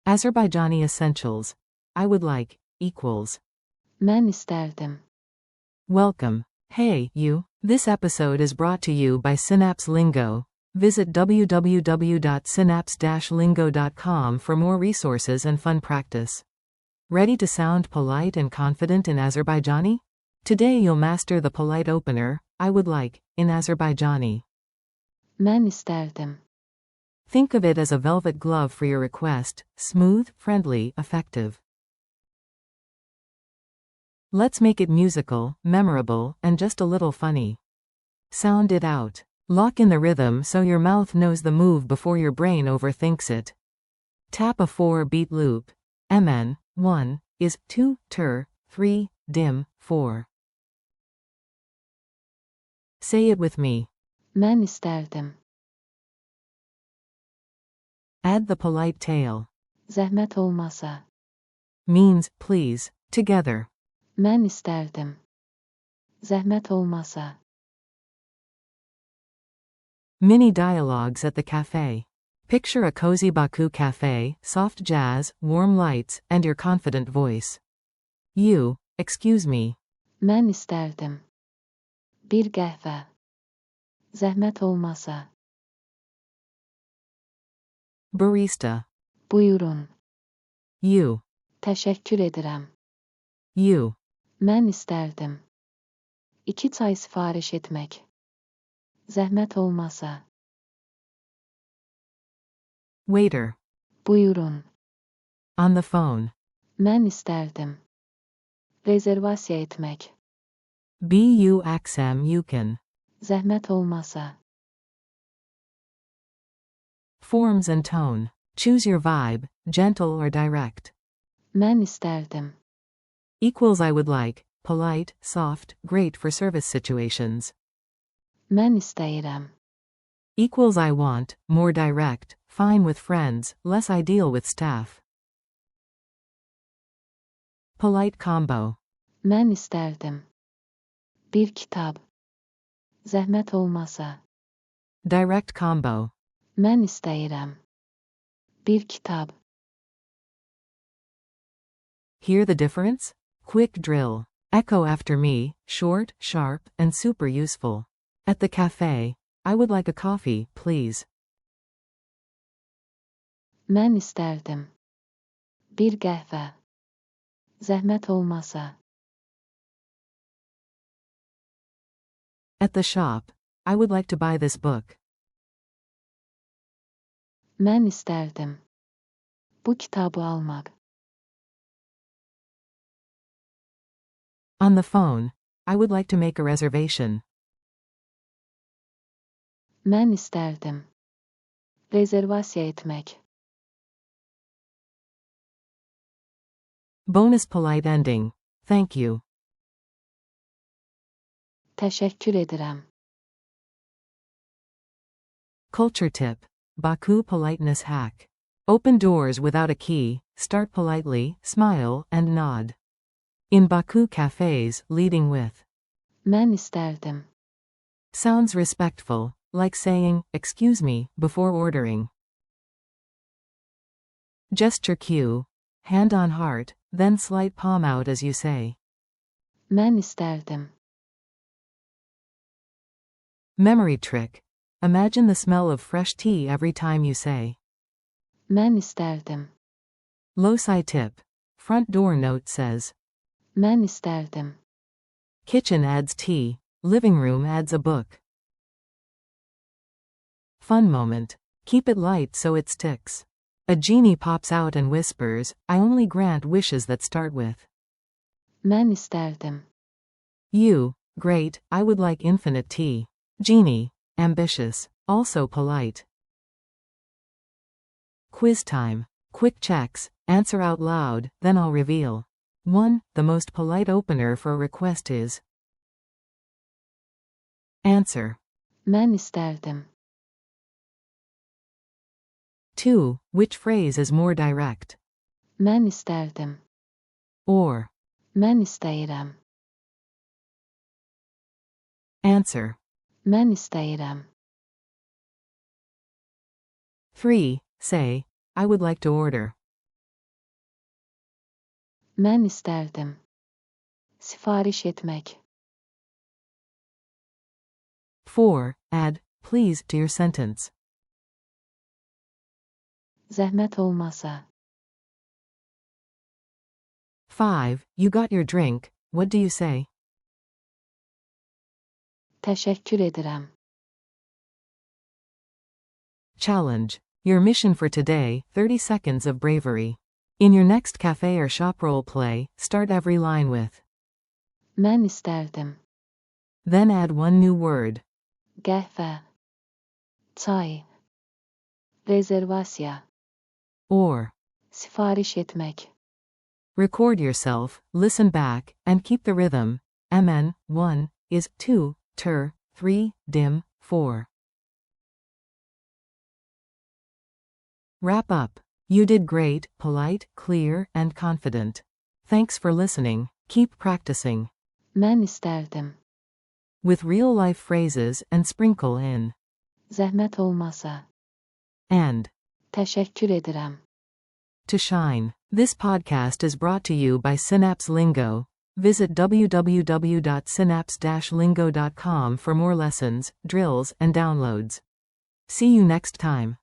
Azerbaijani essentials. I would like, equals. Ben isterdim. Welcome. Hey, you. This episode is brought to you by Synapse Lingo. Visit www.synapse-lingo.com for more resources and fun practice. Ready to sound polite and confident in Azerbaijani? Today you'll master the polite opener, I would like, in Azerbaijani. Ben isterdim. Think of it as a velvet glove for your request, smooth, friendly, effective. Let's make it musical, memorable, and just a little funny. Sound it out. Lock in the rhythm so your mouth knows the move before your brain overthinks it. Tap a 4-beat loop. MN, 1, is, 2, ter, 3, dim, 4. Say it with me. Ben isterdim. Add the polite tail. Zahmet olmasa. Means, please, together. Ben isterdim. Zahmet olmasa. Mini dialogues at the cafe. Picture a cozy Baku cafe, soft jazz, warm lights, and your confident voice. You, excuse me. Ben isterdim. Bir qəhvə. Zahmet olmasa. Barista. Buyurun. You. Təşəkkür edirəm. You. Ben isterdim. 2 çay sifariş etmək. Zahmet olmasa. Waiter. Buyurun. On the phone. Ben isterdim. Rezervasiya etmək. Bu aksam yukin. Zahmet olmasa. Forms and tone. Choose your vibe, gentle or direct. Ben isterdim. Equals I would like, polite, soft, great for service situations. Ben istəyirəm. Equals I want, more direct, fine with friends, less ideal with staff. Polite combo. Ben isterdim. Bir kitab. Zahmet olmasa. Direct combo. Ben istəyirəm. Bir kitab. Hear the difference? Quick drill. Echo after me, short, sharp, and super useful. At the cafe. I would like a coffee, please. Ben isterdim. Bir qəhvə. Zahmet olmasa. At the shop. I would like to buy this book. Ben isterdim. Bu kitabı almaq. On the phone. I would like to make a reservation. Ben isterdim. Rezervasiya etmək. Bonus polite ending. Thank you. Təşəkkür edirəm. Culture tip. Baku politeness hack. Open doors without a key, start politely, smile, and nod. In Baku cafes, leading with. Ben isterdim. Sounds respectful, like saying, excuse me, before ordering. Gesture cue. Hand on heart, then slight palm out as you say. Ben isterdim. Memory trick. Imagine the smell of fresh tea every time you say. Ben isterdim. Loci tip. Front door note says. Ben isterdim. Kitchen adds tea. Living room adds a book. Fun moment. Keep it light so it sticks. A genie pops out and whispers, I only grant wishes that start with. Ben isterdim. You, great, I would like infinite tea. Genie, ambitious, also polite. Quiz time. Quick checks, answer out loud, then I'll reveal. 1. The most polite opener for a request is. Answer. Ben isterdim. 2. Which phrase is more direct? Ben isterdim. Or. Ben istəyirəm. Answer. Ben istəyirəm. 3. Say, I would like to order. Ben isterdim. Sipariş etmek. 4. Add please to your sentence. Zahmet olmasa. 5. You got your drink, what do you say? Teşekkür ederim. Challenge. Your mission for today, 30 seconds of bravery. In your next cafe or shop role play, start every line with Ben isterdim. then add one new word. Kahve. Çay. Rezervasya. Or Sipariş etmek. record yourself, listen back, and keep the rhythm. MN 1 is 2, ter 3, dim 4. Wrap up. You did great, polite, clear, and confident. Thanks for listening. Keep practicing. Ben isterdim. With real-life phrases and sprinkle in Zahmet olmasa. and Teşekkür ederim. to shine. This podcast is brought to you by Synapse Lingo. Visit www.synapse-lingo.com for more lessons, drills, and downloads. See you next time.